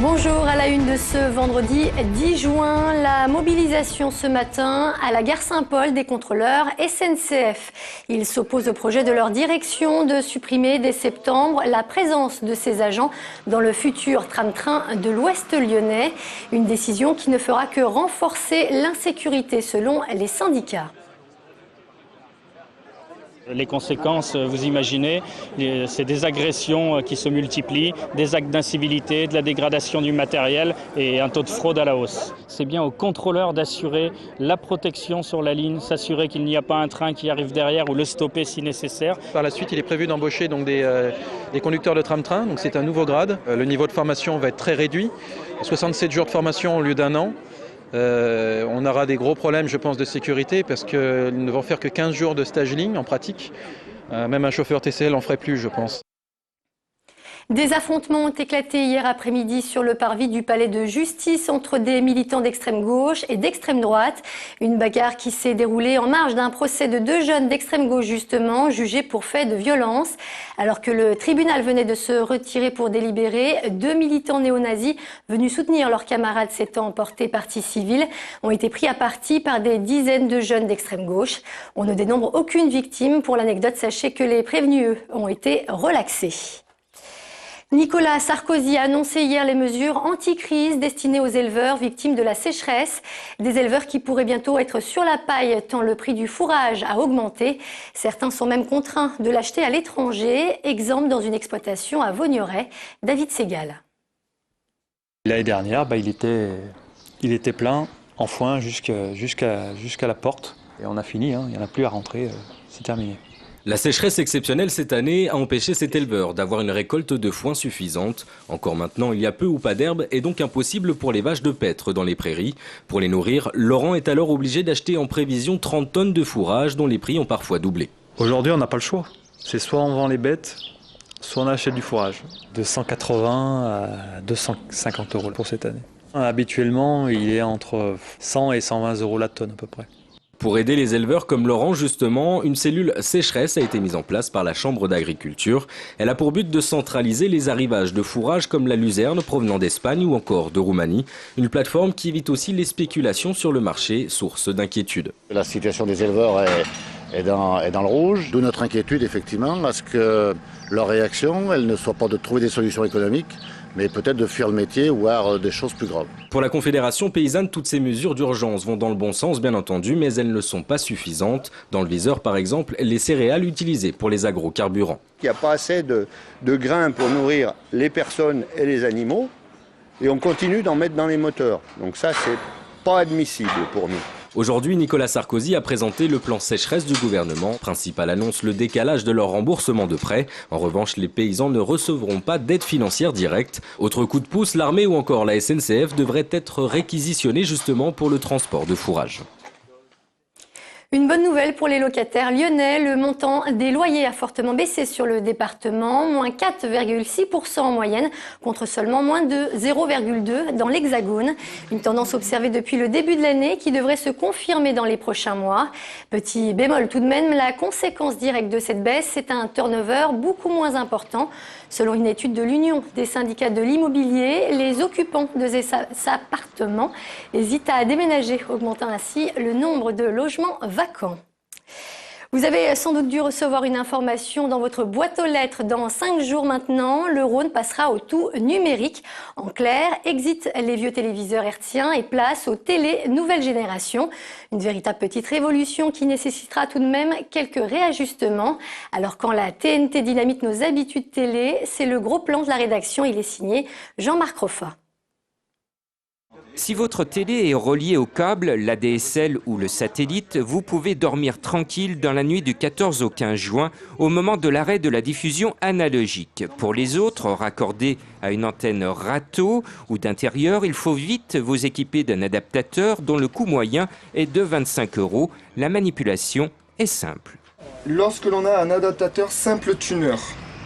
Bonjour, à la une de ce vendredi 10 juin, la mobilisation ce matin à la gare Saint-Paul des contrôleurs SNCF. Ils s'opposent au projet de leur direction de supprimer dès septembre la présence de ces agents dans le futur tram-train de l'Ouest lyonnais. Une décision qui ne fera que renforcer l'insécurité selon les syndicats. Les conséquences, vous imaginez, c'est des agressions qui se multiplient, des actes d'incivilité, de la dégradation du matériel et un taux de fraude à la hausse. C'est bien aux contrôleurs d'assurer la protection sur la ligne, s'assurer qu'il n'y a pas un train qui arrive derrière ou le stopper si nécessaire. Par la suite, il est prévu d'embaucher donc des conducteurs de tram-train, donc c'est un nouveau grade. Le niveau de formation va être très réduit, 67 jours de formation au lieu d'un an. On aura des gros problèmes, je pense, de sécurité parce qu'ils ne vont faire que 15 jours de stage ligne en pratique. Même un chauffeur TCL en ferait plus, je pense. Des affrontements ont éclaté hier après-midi sur le parvis du palais de justice entre des militants d'extrême gauche et d'extrême droite. Une bagarre qui s'est déroulée en marge d'un procès de deux jeunes d'extrême gauche justement, jugés pour faits de violence. Alors que le tribunal venait de se retirer pour délibérer, deux militants néo-nazis venus soutenir leurs camarades s'étant portés partie civile ont été pris à partie par des dizaines de jeunes d'extrême gauche. On ne dénombre aucune victime. Pour l'anecdote, sachez que les prévenus eux, ont été relaxés. Nicolas Sarkozy a annoncé hier les mesures anti-crise destinées aux éleveurs victimes de la sécheresse. Des éleveurs qui pourraient bientôt être sur la paille tant le prix du fourrage a augmenté. Certains sont même contraints de l'acheter à l'étranger. Exemple dans une exploitation à Vaugneray. David Segal. L'année dernière, il était plein en foin jusqu'à la porte. Et on a fini, il n'y en a plus à rentrer, c'est terminé. La sécheresse exceptionnelle cette année a empêché cet éleveur d'avoir une récolte de foin suffisante. Encore maintenant, il y a peu ou pas d'herbe et donc impossible pour les vaches de paître dans les prairies. Pour les nourrir, Laurent est alors obligé d'acheter en prévision 30 tonnes de fourrage dont les prix ont parfois doublé. Aujourd'hui, on n'a pas le choix. C'est soit on vend les bêtes, soit on achète du fourrage. De 180 à 250 euros pour cette année. Habituellement, il est entre 100 et 120 euros la tonne à peu près. Pour aider les éleveurs comme Laurent, justement, une cellule sécheresse a été mise en place par la Chambre d'agriculture. Elle a pour but de centraliser les arrivages de fourrage comme la luzerne provenant d'Espagne ou encore de Roumanie. Une plateforme qui évite aussi les spéculations sur le marché, source d'inquiétude. La situation des éleveurs est dans le rouge, d'où notre inquiétude effectivement à ce que leur réaction, elle ne soit pas de trouver des solutions économiques, mais peut-être de fuir le métier ou voir des choses plus graves. Pour la Confédération paysanne, toutes ces mesures d'urgence vont dans le bon sens, bien entendu, mais elles ne sont pas suffisantes. Dans le viseur, par exemple, les céréales utilisées pour les agrocarburants. Il n'y a pas assez de grains pour nourrir les personnes et les animaux, et on continue d'en mettre dans les moteurs. Donc ça, c'est pas admissible pour nous. Aujourd'hui, Nicolas Sarkozy a présenté le plan sécheresse du gouvernement. Principale annonce, le décalage de leur remboursement de prêts. En revanche, les paysans ne recevront pas d'aide financière directe. Autre coup de pouce, l'armée ou encore la SNCF devraient être réquisitionnés justement pour le transport de fourrage. Une bonne nouvelle pour les locataires lyonnais, le montant des loyers a fortement baissé sur le département, moins 4,6% en moyenne, contre seulement moins de 0,2% dans l'Hexagone. Une tendance observée depuis le début de l'année qui devrait se confirmer dans les prochains mois. Petit bémol tout de même, la conséquence directe de cette baisse, c'est un turnover beaucoup moins important. Selon une étude de l'Union des syndicats de l'immobilier, les occupants de ces appartements hésitent à déménager, augmentant ainsi le nombre de logements vacants. Vous avez sans doute dû recevoir une information dans votre boîte aux lettres. Dans 5 jours maintenant, le Rhône passera au tout numérique. En clair, exit les vieux téléviseurs hertziens et place aux télés nouvelle génération. Une véritable petite révolution qui nécessitera tout de même quelques réajustements. Alors quand la TNT dynamite nos habitudes télé, c'est le gros plan de la rédaction. Il est signé Jean-Marc Roffa. Si votre télé est reliée au câble, l'ADSL ou le satellite, vous pouvez dormir tranquille dans la nuit du 14 au 15 juin, au moment de l'arrêt de la diffusion analogique. Pour les autres, raccordés à une antenne râteau ou d'intérieur, il faut vite vous équiper d'un adaptateur dont le coût moyen est de 25 €. La manipulation est simple. Lorsque l'on a un adaptateur simple tuner,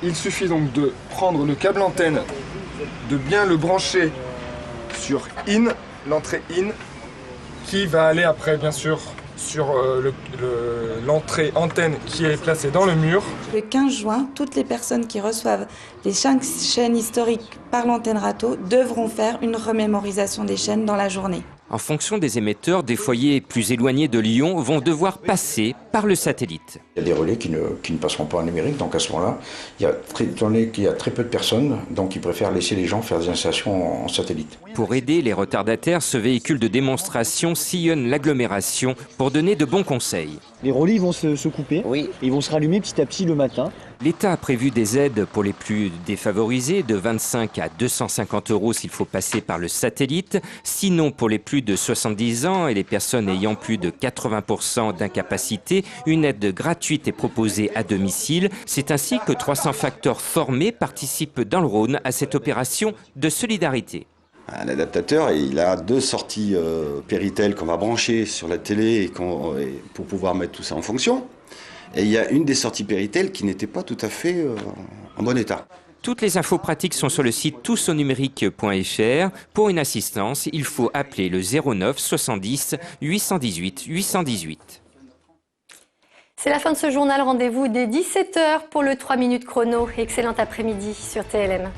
il suffit donc de prendre le câble antenne, de bien le brancher sur IN, l'entrée IN, qui va aller après bien sûr sur l'entrée antenne qui est placée dans le mur. Le 15 juin, toutes les personnes qui reçoivent les 5 chaînes historiques par l'antenne râteau devront faire une remémorisation des chaînes dans la journée. En fonction des émetteurs, des foyers plus éloignés de Lyon vont devoir passer par le satellite. Il y a des relais qui ne passeront pas en numérique, donc à ce moment-là, étant donné qu'il y a très peu de personnes, donc ils préfèrent laisser les gens faire des installations en satellite. Pour aider les retardataires, ce véhicule de démonstration sillonne l'agglomération pour donner de bons conseils. Les relais vont se couper, et ils vont se rallumer petit à petit le matin. L'État a prévu des aides pour les plus défavorisés de 25 à 250 € s'il faut passer par le satellite. Sinon, pour les plus de 70 ans et les personnes ayant plus de 80% d'incapacité, une aide gratuite est proposée à domicile. C'est ainsi que 300 facteurs formés participent dans le Rhône à cette opération de solidarité. Un adaptateur, il a 2 sorties Péritel qu'on va brancher sur la télé pour pouvoir mettre tout ça en fonction. Et il y a une des sorties Péritel qui n'était pas tout à fait en bon état. Toutes les infos pratiques sont sur le site tousaunumérique.fr. Pour une assistance, il faut appeler le 09 70 818 818. C'est la fin de ce journal. Rendez-vous dès 17 h pour le 3 minutes chrono. Excellent après-midi sur TLM.